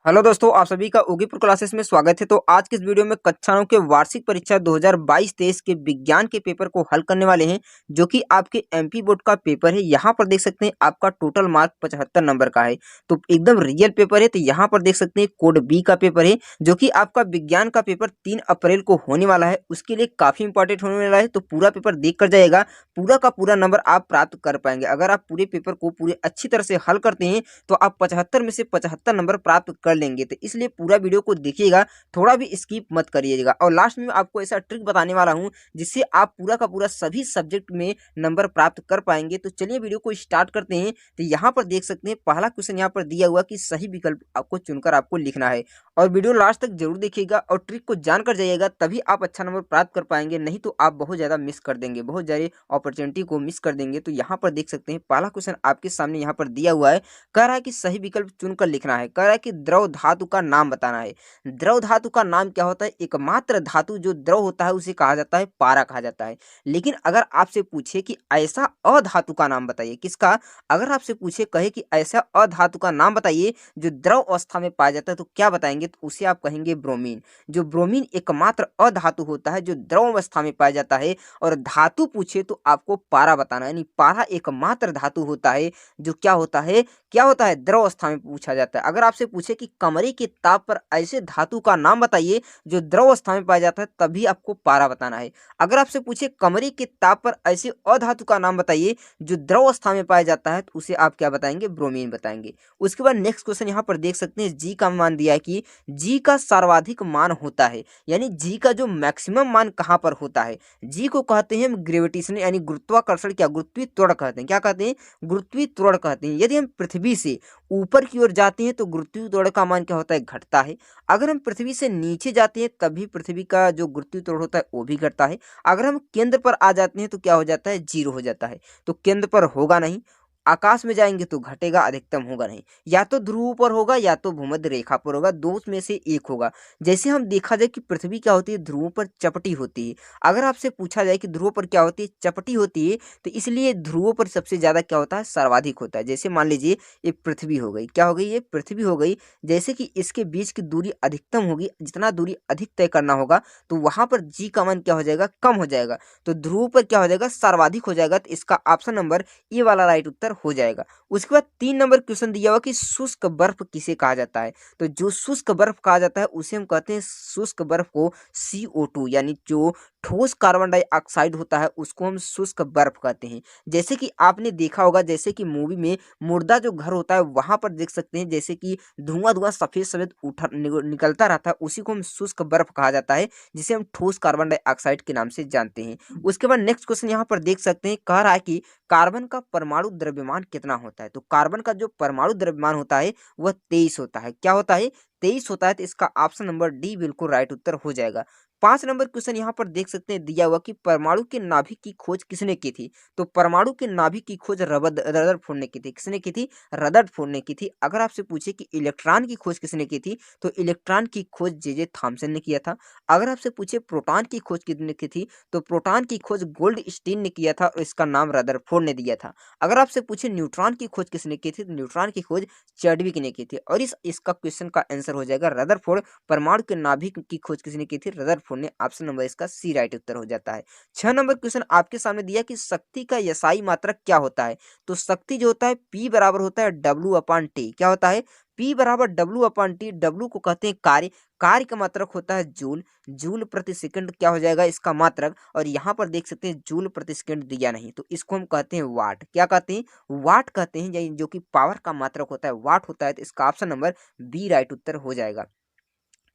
Hello दोस्तों, आप सभी का उगीपुर क्लासेस में स्वागत है। तो आज के इस वीडियो में कक्षा 9 के वार्षिक परीक्षा 2022-23 के विज्ञान के पेपर को हल करने वाले हैं, जो कि आपके एमपी बोर्ड का पेपर है। यहाँ पर देख सकते हैं आपका टोटल मार्क 75 नंबर का है, तो एकदम रियल पेपर है। तो यहाँ पर देख सकते हैं कोड बी का पेपर है, जो कि आपका विज्ञान का पेपर 3 अप्रैल को होने वाला है। उसके लिए काफी इंपॉर्टेंट होने वाला है, तो पूरा पेपर देख कर जाइएगा, पूरा का पूरा नंबर आप प्राप्त कर पाएंगे। अगर आप पूरे पेपर को पूरी अच्छी तरह से हल करते हैं तो आप 75 में से 75 नंबर प्राप्त कर लेंगे। तो इसलिए पूरा वीडियो को देखिएगा, थोड़ा भी स्किप मत करिएगा। और लास्ट में आपको ऐसा ट्रिक बताने वाला हूं जिससे आप पूरा का पूरा सभी सब्जेक्ट में नंबर प्राप्त कर पाएंगे। तो चलिए वीडियो को स्टार्ट करते हैं। तो यहाँ पर देख सकते हैं पहला क्वेश्चन यहाँ पर दिया हुआ कि सही विकल्प आपको चुनकर आपको लिखना है। और वीडियो लास्ट तक जरूर देखिएगा और ट्रिक को जानकर जाइएगा, तभी आप अच्छा नंबर प्राप्त कर पाएंगे। नहीं तो आप बहुत ज्यादा मिस कर देंगे, बहुत ज्यादा अपॉर्चुनिटी को मिस कर देंगे। तो यहाँ पर देख सकते हैं पहला क्वेश्चन आपके सामने यहाँ पर दिया हुआ है। कह रहा है कि सही विकल्प चुनकर लिखना है। कह रहा है कि द्रव धातु का नाम बताना है। द्रव धातु का नाम क्या होता है? एकमात्र धातु जो द्रव होता है उसे कहा जाता है पारा कहा जाता है। लेकिन अगर आपसे पूछे कि ऐसा अधातु का नाम बताइए, किसका? अगर आपसे पूछे कहे कि ऐसा अधातु का नाम बताइए जो द्रव अवस्था में पाया जाता है, तो क्या बताएंगे? तो उसे आप कहेंगे ब्रोमीन। जो ब्रोमीन एकमात्र अधातु होता है जो द्रव अवस्था में पाया जाता है। और धातु पूछे तो आपको पारा बताना है, यानी पारा एकमात्र धातु होता है जो क्या होता है, क्या होता है, द्रव अवस्था में पूछा जाता है। अगर आपसे पूछे कि कमरे के ताप पर ऐसे धातु का नाम बताइए जो द्रव अवस्था में पाया जाता है, तभी आपको पारा बताना है। अगर आपसे पूछे कमरे के ताप पर ऐसे अधातु का नाम बताइए जो द्रव अवस्था में पाया जाता है, तो उसे आप क्या बताएंगे? ब्रोमीन बताएंगे। उसके बाद नेक्स्ट क्वेश्चन यहाँ पर देख सकते हैं, जी का मान दिया है कि जी का सर्वाधिक मान होता है, यानी जी का जो मैक्सिमम मान कहाँ पर होता है? जी को कहते हैं हम ग्रेविटेशन, यानी गुरुत्वाकर्षण, क्या गुरुत्वीय त्वरण कहते हैं। क्या कहते हैं? गुरुत्वीय त्वरण कहते हैं। यदि हम पृथ्वी से ऊपर की ओर जाते हैं तो गुरुत्वीय त्वरण का मान क्या होता है? घटता है। अगर हम पृथ्वी से नीचे जाते हैं तभी पृथ्वी का जो गुरुत्वीय त्वरण होता है वो भी घटता है। अगर हम केंद्र पर आ जाते हैं तो क्या हो जाता है? जीरो हो जाता है। तो केंद्र पर होगा नहीं, आकाश में जाएंगे तो घटेगा, अधिकतम होगा नहीं। या तो ध्रुव पर होगा या तो भूमध्य रेखा पर होगा, दो में से एक होगा। जैसे हम देखा जाए कि पृथ्वी क्या होती है? ध्रुवों पर चपटी होती है। अगर आपसे पूछा जाए कि ध्रुवों पर क्या होती है? चपटी होती है, तो इसलिए ध्रुवों पर सबसे ज्यादा क्या होता है? सर्वाधिक होता है। जैसे मान लीजिए ये पृथ्वी हो गई, क्या हो गई? ये पृथ्वी हो गई। जैसे कि इसके बीच की दूरी अधिकतम होगी, जितना दूरी अधिक तय करना होगा तो वहां पर जी का मान क्या हो जाएगा? कम हो जाएगा। तो ध्रुव पर क्या हो जाएगा? सर्वाधिक हो जाएगा। तो इसका ऑप्शन नंबर ए वाला राइट उत्तर हो जाएगा। उसके बाद 3 नंबर क्वेश्चन दिया हुआ कि शुष्क बर्फ किसे कहा जाता है? तो जो शुष्क बर्फ कहा जाता है उसे हम कहते हैं, शुष्क बर्फ को CO2, यानी जो ठोस कार्बन डाइऑक्साइड होता है उसको हम शुष्क बर्फ कहते हैं। जैसे कि आपने देखा होगा, जैसे कि मूवी में मुर्दा जो घर होता है वहां पर देख सकते हैं, जैसे कि धुआं धुआं सफेद सफेद उठा निकलता रहता है, उसी को हम शुष्क बर्फ कहा जाता है, जिसे हम ठोस कार्बन डाइऑक्साइड के नाम से जानते हैं। उसके बाद नेक्स्ट क्वेश्चन यहाँ पर देख सकते हैं, कह रहा है कि कार्बन का परमाणु द्रव्यमान कितना होता है? तो कार्बन का जो परमाणु द्रव्यमान होता है वह 23 होता है। क्या होता है? 23 होता है। तो इसका ऑप्शन नंबर डी बिल्कुल राइट उत्तर हो जाएगा। 5 नंबर क्वेश्चन यहाँ पर देख सकते हैं, दिया हुआ कि परमाणु के नाभिक की खोज किसने की थी? तो परमाणु के नाभिक की खोज रदरफोर्ड ने की थी। किसने की थी? रदरफोर्ड ने की थी। अगर आपसे पूछे कि इलेक्ट्रॉन की खोज किसने की थी, तो इलेक्ट्रॉन की खोज जे थॉमसन ने किया था। अगर आपसे पूछे प्रोटॉन की खोज किसने की थी, तो प्रोटॉन की खोज गोल्डस्टीन ने किया था और इसका नाम रदरफोर्ड ने दिया था। अगर आपसे पूछे न्यूट्रॉन की खोज किसने की थी, तो न्यूट्रॉन की खोज चैडविक ने की थी। और इसका क्वेश्चन का आंसर हो जाएगा रदरफोर्ड। परमाणु के नाभिक की खोज किसने की थी? रदरफोर्ड ने। ऑप्शन नंबर इसका सी राइट उत्तर हो जाता है। 6 नंबर क्वेश्चन आपके सामने दिया कि शक्ति का यसाई मात्रक क्या होता है? तो शक्ति जो होता है P बराबर होता है W/T। क्या होता है? P बराबर W/T। W को कहते हैं कार्य, कार्य का मात्रक होता है जूल। जूल प्रति सेकंड क्या हो जाएगा इसका मात्रक? और यहाँ पर देख सकते हैं जूल प्रति सेकंड दिया नहीं, तो इसको हम कहते हैं वाट। क्या कहते हैं? वाट कहते हैं, जो कि पावर का मात्रक होता है वाट होता है। तो इसका ऑप्शन नंबर बी राइट उत्तर हो जाएगा।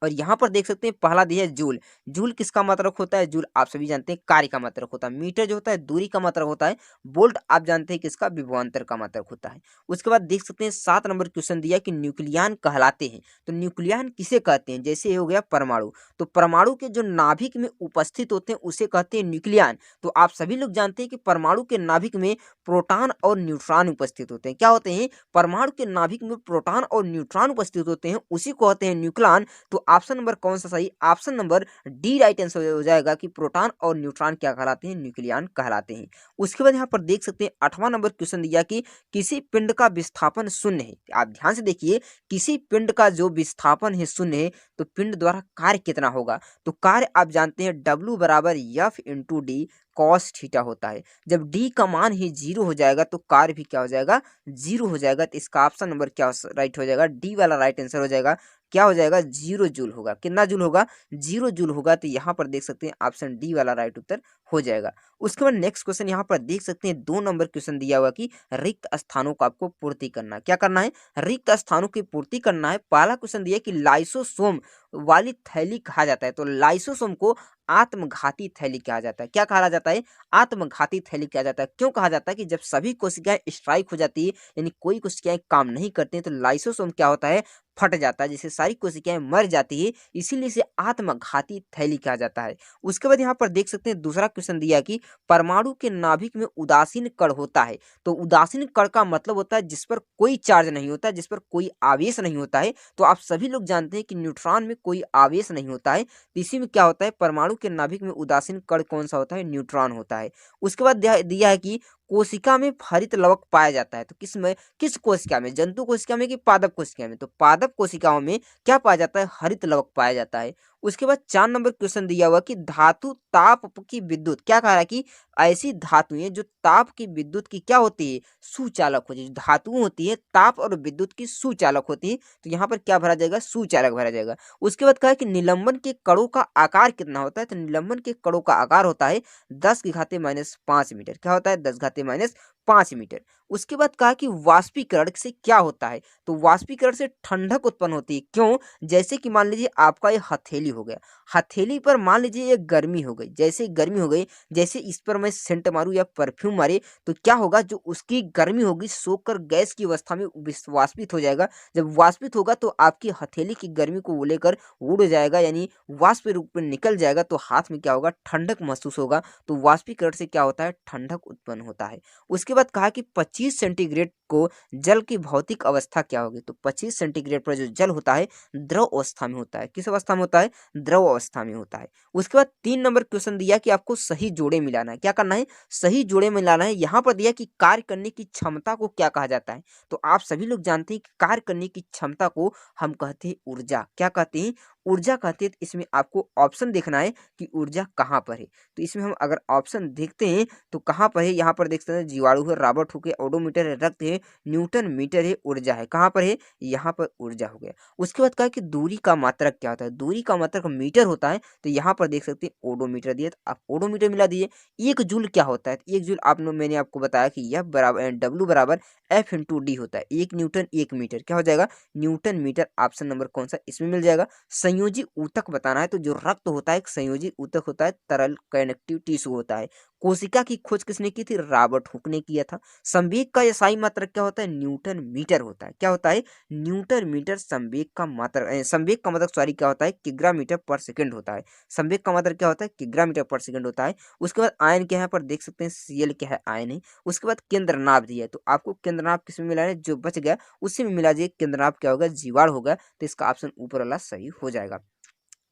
और यहाँ पर देख सकते हैं पहला दिया है जूल। जूल किसका मात्रक होता है? जूल आप सभी जानते हैं कार्य का मात्रक होता है। मीटर जो होता है दूरी का मात्रक होता है। वोल्ट आप जानते हैं किसका? विभवांतर का मात्रक होता है। उसके बाद देख सकते हैं 7 नंबर क्वेश्चन दिया कि न्यूक्लियन कहलाते हैं। तो न्यूक्लियन किसे कहते हैं? जैसे ये हो गया परमाणु, तो परमाणु के जो नाभिक में उपस्थित होते हैं उसे कहते हैं न्यूक्लियन। तो आप सभी लोग जानते हैं कि परमाणु के नाभिक में प्रोटॉन और न्यूट्रॉन उपस्थित होते हैं। क्या होते हैं? परमाणु के नाभिक में प्रोटॉन और न्यूट्रॉन उपस्थित होते हैं, उसी को कहते हैं न्यूक्लियन। तो ऑप्शन नंबर कौन सा सही? Option number D right answer हो जाएगा कि प्रोटॉन और न्यूट्रॉन क्या कहलाते हैं? न्यूक्लियन कहलाते हैं। उसके बाद यहाँ पर देख सकते हैं 8वां नंबर क्वेश्चन दिया कि किसी पिंड का विस्थापन शून्य है। आप ध्यान से देखिए, किसी पिंड का जो विस्थापन है शून्य है तो पिंड द्वारा कार्य कितना होगा? तो कार्य आप जानते हैं W बराबर F into D cos theta होता है। जब डी का मान ही 0 हो जाएगा तो कार्य भी क्या हो जाएगा? 0 हो जाएगा। तो इसका ऑप्शन नंबर क्या राइट हो जाएगा? डी वाला राइट आंसर हो जाएगा। क्या हो जाएगा? 0 जूल होगा। कितना जूल होगा? 0 जूल होगा। तो यहाँ पर देख सकते हैं ऑप्शन डी वाला राइट उत्तर हो जाएगा। उसके बाद नेक्स्ट क्वेश्चन यहाँ पर देख सकते हैं 2 नंबर क्वेश्चन दिया हुआ कि रिक्त स्थानों को आपको पूर्ति करना है। क्या करना है? रिक्त स्थानों की पूर्ति करना है। पहला क्वेश्चन दिया कि लाइसोसोम वाली थैली कहा जाता है। तो लाइसोसोम को आत्मघाती थैली कहा जाता है। क्या कहा जाता है? आत्मघाती थैली कहा जाता है। क्यों कहा जाता है? कि जब सभी कोशिकाएं स्ट्राइक हो जाती है, यानी कोई कोशिकाएं काम नहीं करती हैं, तो लाइसोसोम क्या होता है? फट जाता है, जिससे सारी कोशिकाएं मर जाती है, इसीलिए इसे आत्मघाती थैली कहा जाता है। उसके बाद यहाँ पर देख सकते हैं दूसरा क्वेश्चन दिया कि परमाणु के नाभिक में उदासीन कण होता है। तो उदासीन कण का मतलब होता है जिस पर कोई चार्ज नहीं होता, जिस पर कोई आवेश नहीं होता है। तो आप सभी लोग जानते हैं कि न्यूट्रॉन में कोई आवेश नहीं होता है, तो इसी में क्या होता है? परमाणु के नाभिक में उदासीन कण कौन सा होता है? न्यूट्रॉन होता है। उसके बाद दिया है कि कोशिका में हरित लवक पाया जाता है। तो किस कोशिका में? जंतु कोशिका में कि पादप कोशिका में? तो पादप कोशिकाओं में क्या पाया जाता है? हरित लवक पाया जाता है। उसके बाद 4 नंबर क्वेश्चन दिया हुआ कि धातु ताप की विद्युत, क्या कहा है कि ऐसी धातुएं जो ताप की विद्युत की क्या होती है? सुचालक होती है। जो धातुएं होती है ताप और विद्युत की सुचालक होती है। तो यहाँ पर क्या भरा जाएगा? सुचालक भरा जाएगा। उसके बाद कहा है कि निलंबन के कणों का आकार कितना होता है? तो निलंबन के कणों का आकार होता है 10 की घाते -5 मीटर। क्या होता है? 10 घाते -5 मीटर। उसके बाद कहा कि वाष्पीकरण से क्या होता है? तो वाष्पीकरण से ठंडक उत्पन्न होती है। क्यों? जैसे कि मान लीजिए आपका ये हथेली हो गया, हथेली पर मान लीजिए ये गर्मी हो गई, जैसे गर्मी हो गई, जैसे इस पर मैं सेंट मारूं या परफ्यूम मारे तो क्या होगा? जो उसकी गर्मी होगी सोखकर गैस की अवस्था में वाष्पित हो जाएगा। जब वाष्पित होगा तो आपकी हथेली की गर्मी को वो लेकर उड़ जाएगा, यानी वाष्प रूप में निकल जाएगा। तो हाथ में क्या होगा? ठंडक महसूस होगा। तो वाष्पीकरण से क्या होता है? ठंडक उत्पन्न होता है। उसके बाद कहा कि 25 सेंटीग्रेड को जल की भौतिक अवस्था क्या होगी? तो 25 सेंटीग्रेड पर जो जल होता है द्रव अवस्था में होता है। किस अवस्था में होता है? द्रव अवस्था में होता है। उसके बाद 3 नंबर क्वेश्चन दिया कि आपको सही जोड़े मिलाना है। क्या करना है? सही जोड़े मिलाना है। यहाँ पर दिया कि कार्य करने की क्षमता को क्या कहा जाता है? तो आप सभी लोग जानते हैं कि कार्य करने की क्षमता को हम कहते हैं ऊर्जा। क्या कहते हैं? ऊर्जा कहते हैं। तो इसमें आपको ऑप्शन देखना है कि ऊर्जा कहाँ पर है। तो इसमें हम अगर ऑप्शन देखते हैं तो कहाँ पर है? यहाँ पर देख सकते हैं जीवाणु है, रॉबर्ट हुक है, ओडोमीटर है, रक्त है, न्यूटन मीटर है, ऊर्जा है। कहाँ पर है? यहाँ पर ऊर्जा हो गया। उसके बाद कहा कि दूरी का मात्रक क्या होता है? दूरी का मात्रक मीटर होता है। तो यहाँ पर देख सकते हैं ओडोमीटर दिए, तो आप ओडोमीटर मिला दिए। 1 जूल क्या होता है? 1 जूल मैंने आपको बताया कि यह बराबर W बराबर F इंटू डी होता है। 1 न्यूटन 1 मीटर। क्या हो जाएगा? Newton metre. ऑप्शन नंबर कौन सा इसमें मिल जाएगा? संयोजी ऊतक बताना है। तो जो रक्त होता है एक संयोजी ऊतक होता है, तरल कनेक्टिव टिश्यू होता है। कोशिका की खोज किसने की थी? रॉबर्ट हुक ने किया था। संवेग का SI मात्रक क्या होता है? न्यूटन मीटर होता है। क्या होता है? न्यूटन मीटर संवेग का मात्रक। संवेग का मात्रक सॉरी क्या होता है? किग्रा मीटर पर सेकंड होता है। संवेग का मात्रक क्या होता है? किग्रा मीटर पर सेकंड होता है। उसके बाद आयन क्या है? यहाँ पर देख सकते हैं Cl क्या है? आयन है। उसके बाद केंद्र नाभ दिया है। तो आपको केंद्र नाभ किसमें मिला है? जो बच गया उसी में मिला दीजिए। केंद्र नाभ क्या होगा? जीवाणु होगा। तो इसका ऑप्शन ऊपर वाला सही हो जाएगा।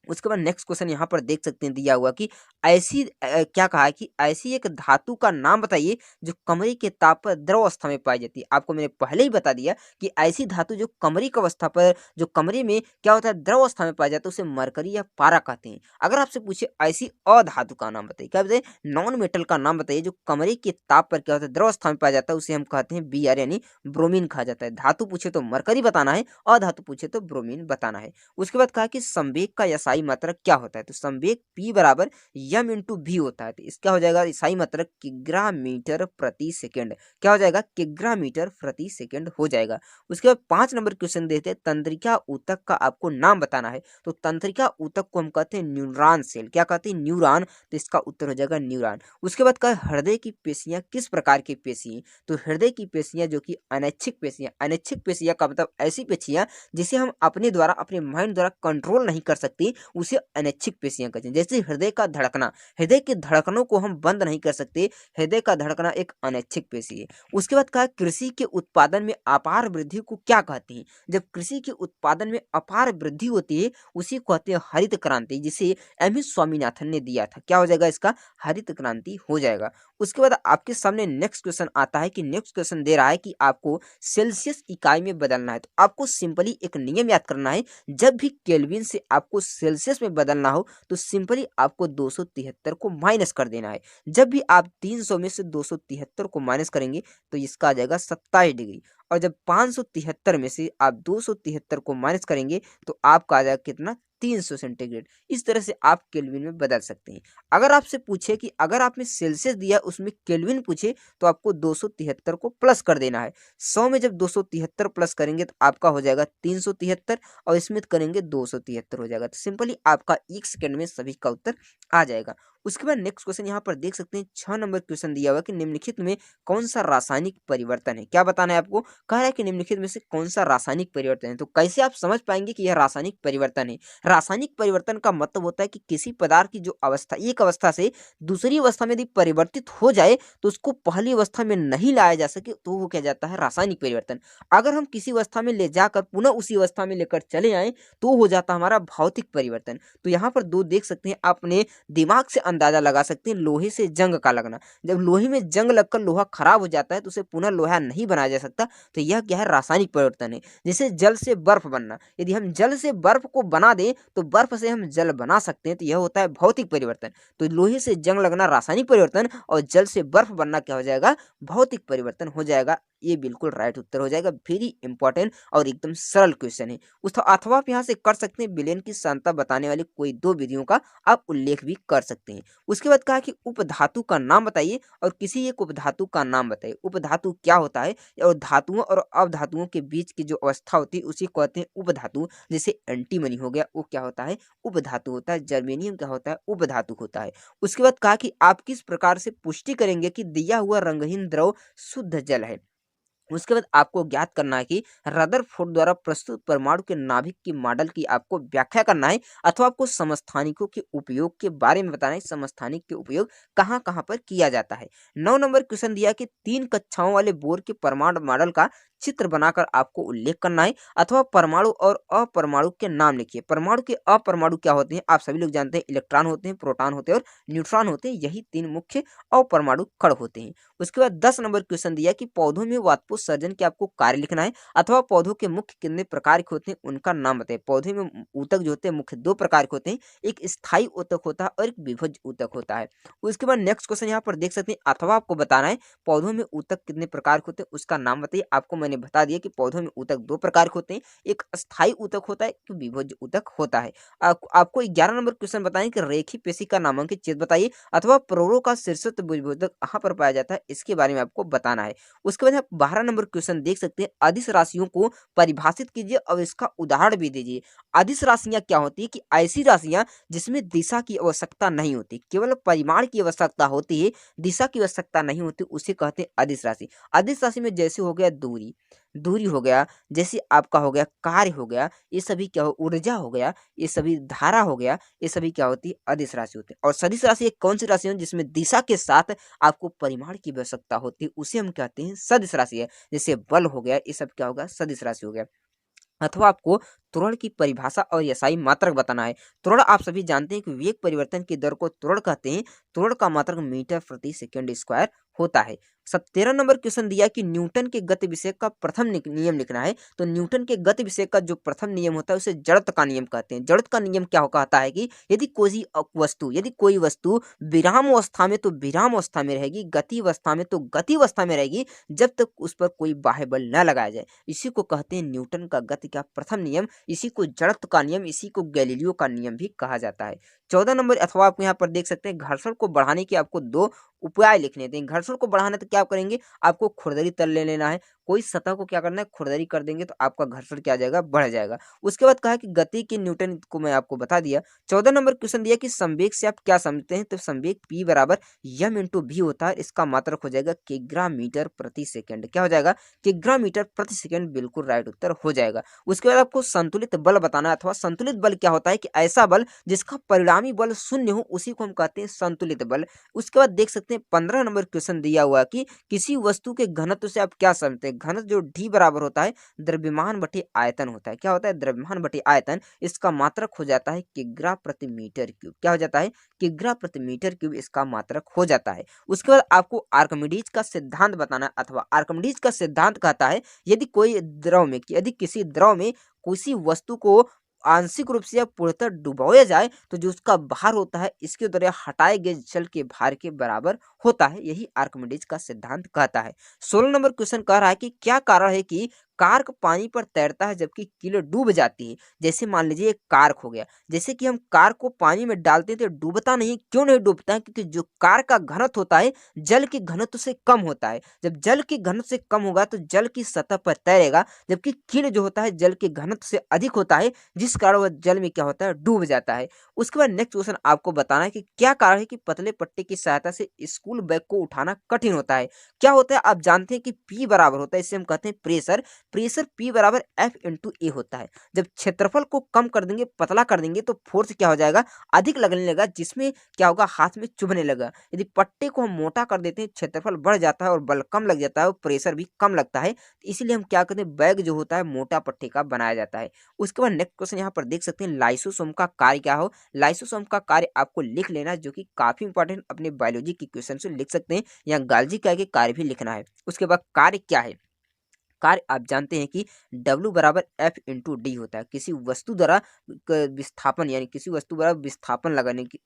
उसके बाद नेक्स्ट क्वेश्चन यहाँ पर देख सकते हैं दिया हुआ कि ऐसी क्या कहा है कि ऐसी एक धातु का नाम बताइए जो कमरे के ताप पर द्रव अवस्था में पाई जाती है। आपको मैंने पहले ही बता दिया कि ऐसी धातु जो कमरे की अवस्था पर, जो कमरे में क्या होता है? द्रव अवस्था में पाया जाता है, उसे मरकरी या पारा कहते हैं। अगर आपसे पूछे ऐसी अधातु का नाम बताइए, क्या बताइए? नॉन मेटल का नाम बताइए जो कमरे के ताप पर क्या होता है? द्रव अवस्था में पाया जाता है, उसे हम कहते हैं Br यानी ब्रोमीन कहा जाता है। धातु पूछे तो मरकरी बताना है, अधातु पूछे तो ब्रोमीन बताना है। उसके बाद कहा कि संवेग का SI मात्रक क्या होता है? तो संवेग P बराबर m इंटू V होता है। तो इसका हो जाएगा SI मात्रक किग्रा मीटर प्रति सेकंड। क्या हो जाएगा? किग्रा मीटर प्रति सेकंड हो जाएगा। उसके बाद 5 नंबर क्वेश्चन देते हैं तंत्रिका ऊतक का आपको नाम बताना है। तो तंत्रिका ऊतक को हम कहते हैं न्यूरॉन सेल। क्या कहते हैं? न्यूरॉन। तो इसका उत्तर हो जाएगा न्यूरॉन। उसके बाद कहा हृदय की पेशियां किस प्रकार की पेशी? तो हृदय की पेशियां जो कि अनैच्छिक पेशियां, अनैच्छिक पेशियां का मतलब ऐसी पेशियां जिसे हम अपने द्वारा, अपने माइंड द्वारा कंट्रोल नहीं कर सकते, उसे अनैच्छिक पेशियां कहते हैं। जैसे हृदय का धड़कना, हृदय के धड़कनों को हम बंद नहीं कर सकते, हृदय का धड़कना एक अनैच्छिक पेशी है। उसके बाद कहा कृषि के उत्पादन में अपार वृद्धि को क्या कहते हैं? जब कृषि के उत्पादन में अपार वृद्धि होती है उसी को कहते हैं हरित क्रांति, जिसे एम एस स्वामीनाथन ने दिया था। क्या हो जाएगा इसका? हरित क्रांति हो जाएगा। उसके बाद आपके सामने नेक्स्ट क्वेश्चन आता है कि नेक्स्ट क्वेश्चन दे रहा है कि आपको सेल्सियस इकाई में बदलना है। तो आपको सिंपली एक नियम याद करना है, जब भी केल्विन से आपको सेल्सियस में बदलना हो तो सिंपली आपको 273 को माइनस कर देना है। जब भी आप 300 में से 273 को माइनस करेंगे तो इसका आ जाएगा 27 डिग्री, और जब 573 में से आप 273 को माइनस करेंगे तो आपका आ जाएगा कितना? 300 सेंटीग्रेड। इस तरह से आप केल्विन में बदल सकते हैं। अगर आपसे पूछे कि अगर आपने सेल्सियस दिया उसमें केल्विन पूछे तो आपको 273 को प्लस कर देना है। 100 में जब 273 प्लस करेंगे तो आपका हो जाएगा 373, और इसमें करेंगे 273 हो जाएगा। तो सिंपली आपका 1 सेकंड में सभी का उत्तर आ जाएगा। उसके बाद नेक्स्ट क्वेश्चन यहाँ पर देख सकते हैं, 6 नंबर क्वेश्चन दिया हुआ कि निम्नलिखित में कौन सा रासायनिक परिवर्तन है? क्या बताना है आपको? कह रहा है कि निम्नलिखित में से कौन सा रासायनिक परिवर्तन है। तो कैसे आप समझ पाएंगे कि यह रासायनिक परिवर्तन है? रासायनिक परिवर्तन का मतलब होता है कि किसी पदार्थ की जो अवस्था एक अवस्था से दूसरी अवस्था में यदि परिवर्तित हो जाए तो उसको पहली अवस्था में नहीं लाया जा सके तो वो क्या जाता है? रासायनिक परिवर्तन। अगर हम किसी अवस्था में ले जाकर पुनः उसी अवस्था में लेकर चले आए तो हो जाता हमारा भौतिक परिवर्तन। तो यहाँ पर दो देख सकते हैं, अपने दिमाग से अंदाजा लगा सकते हैं। लोहे से जंग का लगना, जब लोहे में जंग लगकर लोहा खराब हो जाता है तो उसे पुनः लोहा नहीं बनाया जा सकता, तो यह क्या है? रासायनिक परिवर्तन है। जैसे जल से बर्फ बनना, यदि हम जल से बर्फ को बना दें तो बर्फ से हम जल बना सकते हैं, तो यह होता है भौतिक परिवर्तन। तो लोहे से जंग लगना रासायनिक परिवर्तन, और जल से बर्फ बनना क्या हो जाएगा? भौतिक परिवर्तन हो जाएगा। ये बिल्कुल राइट उत्तर हो जाएगा। वेरी इंपॉर्टेंट और एकदम सरल क्वेश्चन है। अथवा आप यहाँ से कर सकते हैं, विलयन की सांद्रता बताने वाली कोई दो विधियों का आप उल्लेख भी कर सकते हैं। उसके बाद कहा कि उपधातु का नाम बताइए और किसी एक उपधातु का नाम बताइए। उपधातु क्या होता है? और धातुओं और अवधातुओं के बीच की जो अवस्था होती है उसी को कहते हैं उपधातु। जैसे एंटीमनी हो गया, वो क्या होता है? उपधातु होता है। जर्मेनियम क्या होता है? उपधातु होता है। उसके बाद कहा कि आप किस प्रकार से पुष्टि करेंगे कि दिया हुआ रंगहीन द्रव शुद्ध जल है? उसके बाद आपको ज्ञात करना है कि रदरफोर्ड द्वारा प्रस्तुत परमाणु के नाभिक की मॉडल की आपको व्याख्या करना है, अथवा आपको समस्थानिकों के उपयोग के बारे में बताना है। समस्थानिक के उपयोग कहाँ कहाँ पर किया जाता है। 9 नंबर क्वेश्चन दिया कि 3 कक्षाओं वाले बोर के परमाणु मॉडल का चित्र बनाकर आपको उल्लेख करना है, अथवा परमाणु और अपरमाणु के नाम लिखिए। परमाणु के अपरमाणु क्या होते हैं? आप सभी लोग जानते हैं, इलेक्ट्रॉन होते हैं, प्रोटॉन होते हैं और न्यूट्रॉन होते हैं। यही 3 मुख्य अपरमाणु कण होते हैं। उसके बाद 10 नंबर क्वेश्चन दिया कि पौधों में वाष्पोत्सर्जन के आपको कार्य लिखना है, अथवा पौधों के मुख्य कितने प्रकार के होते हैं उनका नाम बताइए। पौधे में ऊतक जो होते हैं मुख्य 2 प्रकार के होते हैं, एक स्थायी ऊतक होता है और एक विभज्य ऊतक होता है। उसके बाद नेक्स्ट क्वेश्चन यहाँ पर देख सकते हैं, अथवा आपको बताना है पौधों में ऊतक कितने प्रकार के होते हैं उसका नाम बताइए। आपको मैंने बता दिया कि पौधों में ऊतक 2 प्रकार के होते हैं, एक स्थायी ऊतक होता है, एक विभज्य ऊतक होता है। आपको 11 नंबर क्वेश्चन बताएं कि रेखी पेशी का नामांकित छेद बताइए, अथवा प्रोरो का शीर्षस्थ विभोजक कहाँ पर पाया जाता है इसके बारे में आपको बताना है। उसके बाद आप 12 नंबर क्वेश्चन देख सकते हैं, अदिश राशियों को परिभाषित कीजिए और इसका उदाहरण भी दीजिए। अदिश राशियां क्या होती है? कि ऐसी राशियां जिसमें दिशा की आवश्यकता नहीं होती, केवल परिमाण की आवश्यकता होती है, दिशा की आवश्यकता नहीं होती, उसे कहते हैं अदिश राशि। अदिश राशि में जैसे हो गया दूरी, दूरी हो गया, जैसे आपका हो गया कार्य हो गया, ये सभी क्या हो? ऊर्जा हो गया, ये सभी धारा हो गया, ये सभी क्या होती है? अदिश राशि होती है। और सदिश राशि एक कौन सी राशि है जिसमें दिशा के साथ आपको परिमाण की आवश्यकता होती है, उसे हम कहते हैं सदिश राशि है। जैसे बल हो गया, ये सब क्या होगा? सदिश राशि हो गया। अथवा आपको त्वरण की परिभाषा और यसाई मात्रक बताना है। त्वरण आप सभी जानते हैं कि वेग परिवर्तन की दर को त्वरण कहते हैं। त्वरण का मात्रक मीटर प्रति सेकंड स्क्वायर होता है। 13 नंबर क्वेश्चन दिया कि न्यूटन के गति विषय का प्रथम नियम लिखना है। तो न्यूटन के गति विषय का जो प्रथम नियम होता है उसे जड़त्व का नियम कहते हैं। जड़त्व का नियम क्या कहता है कि यदि कोई वस्तु विराम अवस्था में तो विराम अवस्था में रहेगी, गति अवस्था में तो गति अवस्था में रहेगी, जब तक उस पर कोई बाह्य बल न लगाया जाए। इसी को कहते हैं न्यूटन का गति का प्रथम नियम, इसी को जड़त्व का नियम, इसी को गैलीलियो का नियम भी कहा जाता है। 14 नंबर, अथवा आप यहाँ पर देख सकते हैं, घर्षण को बढ़ाने के आपको 2 उपाय लिखने हैं। घर्षण को बढ़ाना तो क्या करेंगे, आपको खुरदरी तल ले लेना है। कोई सतह को क्या करना है, खुरदरी कर देंगे तो आपका घर्षण क्या आ जाएगा, बढ़ जाएगा। उसके बाद कहा कि गति के न्यूटन को मैं आपको बता दिया। 14 नंबर क्वेश्चन दिया कि संवेग से आप क्या समझते हैं, तो संवेग p बराबर m इंटू v होता है। इसका मात्रक हो जाएगा किग्रा मीटर प्रति सेकंड। क्या हो जाएगा, किग्रा मीटर प्रति सेकंड, बिल्कुल राइट उत्तर हो जाएगा। उसके बाद आपको संतुलित बल बताना है, अथवा संतुलित बल क्या होता है कि ऐसा बल जिसका परिणामी बल शून्य हो, उसी को हम कहते हैं संतुलित बल। उसके बाद देख सकते हैं 15 नंबर क्वेश्चन दिया हुआ है कि किसी वस्तु के घनत्व से आप क्या समझते हैं। घनत्व जो डी बराबर होता है द्रव्यमान बटे आयतन होता है। क्या होता है, द्रव्यमान बटे आयतन। इसका मात्रक हो जाता है किग्रा प्रति मीटर क्यूब। क्या हो जाता है, किग्रा प्रति मीटर क्यूब इसका मात्रक हो जाता है। उसके बाद आपको आर्किमिडीज का सिद्धांत बताना, अथवा आर्किमिडीज का सिद्धांत कहता है यदि किसी द्रव में किसी वस्तु को आंशिक रूप से या पूर्णतः डुबोया जाए तो जो उसका भार होता है इसके द्वारा हटाए गए जल के भार के बराबर होता है। यही आर्किमिडीज का सिद्धांत कहता है। 16 नंबर क्वेश्चन कह रहा है कि क्या कारण है कि कार्क पानी पर तैरता है जबकि कील डूब जाती है। जैसे मान लीजिए एक कार्क हो गया, जैसे कि हम कार्क को पानी में डालते हैं तो डूबता नहीं। क्यों नहीं डूबता है, क्योंकि जो कार्क का घनत्व होता है जल के घनत्व से कम होता है। जब जल के घनत्व से कम होगा तो जल की सतह पर तैरेगा, जबकि कील जो होता है जल के घनत्व से अधिक होता है, जिस कारण वह जल में क्या होता है, डूब जाता है। उसके बाद नेक्स्ट क्वेश्चन आपको बताना है कि क्या कारण है कि पतले पट्टे की सहायता से स्कूल बैग को उठाना कठिन होता है। क्या होता है, आप जानते हैं कि P बराबर होता है, इससे हम कहते हैं प्रेशर। प्रेशर P बराबर F इंटू ए होता है। जब क्षेत्रफल को कम कर देंगे, पतला कर देंगे, तो फोर्स क्या हो जाएगा, अधिक लगने लगा, जिसमें क्या होगा, हाथ में चुभने लगा। यदि पट्टे को हम मोटा कर देते हैं, क्षेत्रफल बढ़ जाता है और बल कम लग जाता है और प्रेशर भी कम लगता है। इसीलिए हम क्या करते हैं, बैग जो होता है मोटा पट्टे का बनाया जाता है। उसके बाद नेक्स्ट क्वेश्चन यहाँ पर देख सकते हैं, लाइसोसोम का कार्य क्या हो। लाइसोसोम का कार्य आपको लिख लेना है, जो कि काफी इंपॉर्टेंट, अपने बायोलॉजी के क्वेश्चन से लिख सकते हैं, या गाल्जी का कार्य भी लिखना है। उसके बाद कार्य क्या है, कार्य आप जानते हैं कि W बराबर F इंटू डी होता है। किसी वस्तु द्वारा विस्थापन, यानी किसी वस्तु द्वारा विस्थापन लगाने की।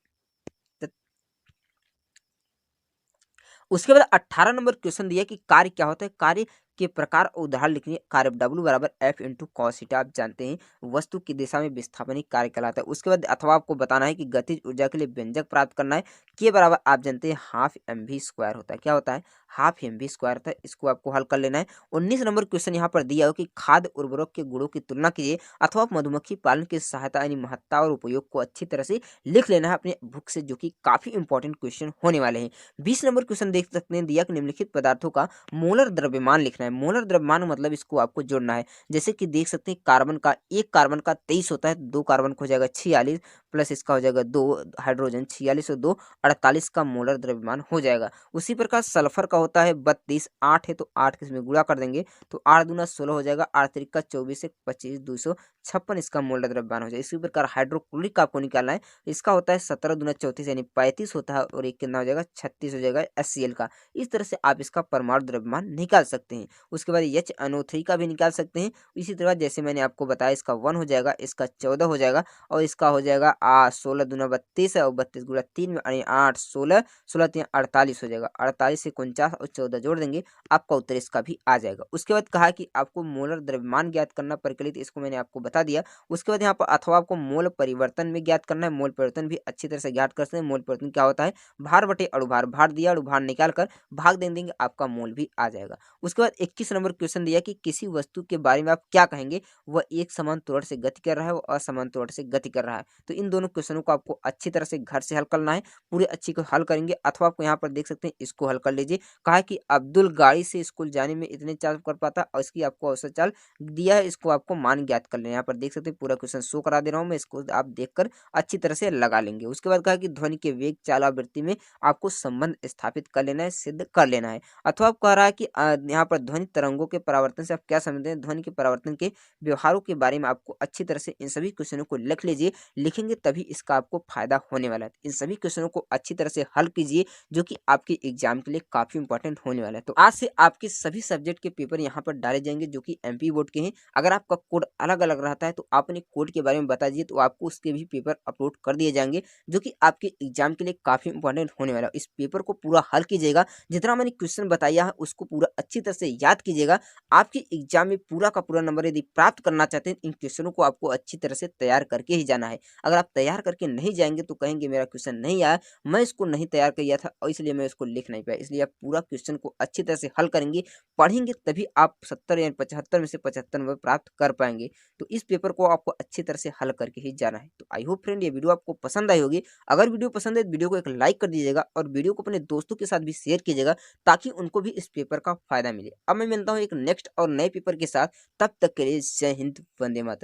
उसके बाद 18 नंबर क्वेश्चन दिया कि कार्य क्या होता है, कार्य के प्रकार और उदाहरण लिखनी है। कार्य W बराबर F इंटू कॉस थीटा, आप जानते हैं वस्तु की दिशा में विस्थापन ही कार्य कहलाता है। उसके बाद अथवा आपको बताना है कि गतिज ऊर्जा के लिए व्यंजक प्राप्त करना है। के बराबर आप जानते हैं हाफ mv स्क्वायर होता है। क्या होता है, हाफ mv स्क्वायर होता है। इसको आपको हल कर लेना है। 19 नंबर क्वेश्चन यहाँ पर दिया हो कि खाद्य उर्वरक के गुणों की तुलना कीजिए, अथवा मधुमक्खी पालन की सहायता यानी महत्ता और उपयोग को अच्छी तरह से लिख लेना है अपने बुक से, जो कि काफी इंपॉर्टेंट क्वेश्चन होने वाले हैं। 20 नंबर क्वेश्चन देख सकते हैं, दिया कि निम्नलिखित पदार्थों का मोलर द्रव्यमान लिखना है। मोलर द्रव्यमान मतलब इसको आपको जोड़ना है। जैसे कि देख सकते हैं कार्बन का, एक कार्बन का 23 होता है, दो कार्बन को हो जाएगा 46, प्लस इसका हो जाएगा 2 हाइड्रोजन, 46 और 2 48 का मोलर द्रव्यमान हो जाएगा। उसी प्रकार सल्फर का होता है 32, 8 है तो 8 इसमें गुणा कर देंगे तो 8 दूना 16 हो जाएगा, 8 त्रिका 24 से 25, 256 इसका मोलर द्रव्यमान हो जाएगा। इसी प्रकार हाइड्रोक्लोरिक का आपको निकालना है। इसका होता है 17 दूना 34 यानी 35 होता है, और एक कितना हो जाएगा 36 हो जाएगा HCl का। इस तरह से आप इसका परमाणु द्रव्यमान निकाल सकते हैं। उसके बाद HNO3 का भी निकाल सकते हैं। इसी तरह जैसे मैंने आपको बताया, इसका 1 हो जाएगा, इसका 14 हो जाएगा, और इसका हो जाएगा 16 दूना 32 है, और 32 गुणा 3 में 8 16, 16 3 48 हो जाएगा। 48 से 49 और 14 जोड़ देंगे, आपका उत्तर इसका भी आ जाएगा। उसके बाद कहा कि आपको मोलर द्रव्यमान ज्ञात करना परिकलित, इसको मैंने आपको बता दिया। उसके बाद यहाँ पर अथवा आपको मोल परिवर्तन में ज्ञात करना है। मोल परिवर्तन भी अच्छी तरह से ज्ञात कर सकते हैं। मोल परिवर्तन क्या होता है, भार बटे अणुभार, भार दिया अणुभार निकाल कर भाग दे देंगे, आपका मोल भी आ जाएगा। उसके बाद 21 नंबर क्वेश्चन दिया कि किसी वस्तु के बारे में आप क्या कहेंगे, वह एक समान त्वरण से गति कर रहा है, वह असमान त्वरण से गति कर रहा है। तो इन दोनों क्वेश्चनों को आपको अच्छी तरह से घर से हल करना है, पूरे अच्छी को हल करेंगे। अथवा आपको यहाँ पर देख सकते हैं, इसको हल कर लीजिए। कहा कि अब्दुल गाड़ी से स्कूल जाने में इतने चार्ज कर पाता, और इसकी आपको औसत चाल दिया है, इसको आपको मान ज्ञात कर लेना। यहाँ पर देख सकते हैं पूरा क्वेश्चन शो करा दे रहा हूँ मैं, इसको आप देखकर अच्छी तरह से लगा लेंगे। उसके बाद कहा कि ध्वनि के वेग, चाल, आवृत्ति में आपको संबंध स्थापित कर लेना है, सिद्ध कर लेना है। अथवा आप कह रहा है कि यहाँ पर ध्वनि तरंगों के परावर्तन से आप क्या समझते हैं, ध्वनि के परावर्तन के व्यवहारों के बारे में आपको अच्छी तरह से इन सभी क्वेश्चनों को लिख लीजिए। लिखेंगे तभी इसका आपको फायदा होने वाला है। इन सभी क्वेश्चनों को अच्छी तरह से हल कीजिए, जो कि आपके एग्जाम के लिए काफी इंपॉर्टेंट होने वाला है। तो आज से आपके सभी सब्जेक्ट के पेपर यहाँ पर डाले जाएंगे, जो कि MP बोर्ड के हैं। अगर आपका कोड अलग अलग रहा रहता है तो आप अपने कोड के बारे में बता दीजिए, तो आपको उसके भी पेपर अपलोड कर दिए जाएंगे, जो कि आपके एग्जाम के लिए काफ़ी इंपॉर्टेंट होने वाला है। इस पेपर को पूरा हल कीजिएगा, जितना मैंने क्वेश्चन बताया है उसको पूरा अच्छी तरह से याद कीजिएगा। आपके एग्जाम में पूरा का पूरा नंबर यदि प्राप्त करना चाहते हैं, इन क्वेश्चनों को आपको अच्छी तरह से तैयार करके ही जाना है। अगर आप तैयार करके नहीं जाएंगे तो कहेंगे मेरा क्वेश्चन नहीं आया, मैं इसको नहीं तैयार किया था और इसलिए मैं इसको लिख नहीं पाया। इसलिए आप पूरा क्वेश्चन को अच्छी तरह से हल करेंगे, पढ़ेंगे, तभी आप 70 या 75 में से 75 नंबर प्राप्त कर पाएंगे। तो इस पेपर को आपको अच्छी तरह से हल करके ही जाना है। तो आई होप फ्रेंड ये वीडियो आपको पसंद आई होगी। अगर वीडियो पसंद है तो वीडियो को एक लाइक कर दीजिएगा और वीडियो को अपने दोस्तों के साथ भी शेयर कीजिएगा, ताकि उनको भी इस पेपर का फायदा मिले। अब मैं मिलता हूँ एक नेक्स्ट और नए पेपर के साथ, तब तक के लिए जय हिंद, वंदे मातरम।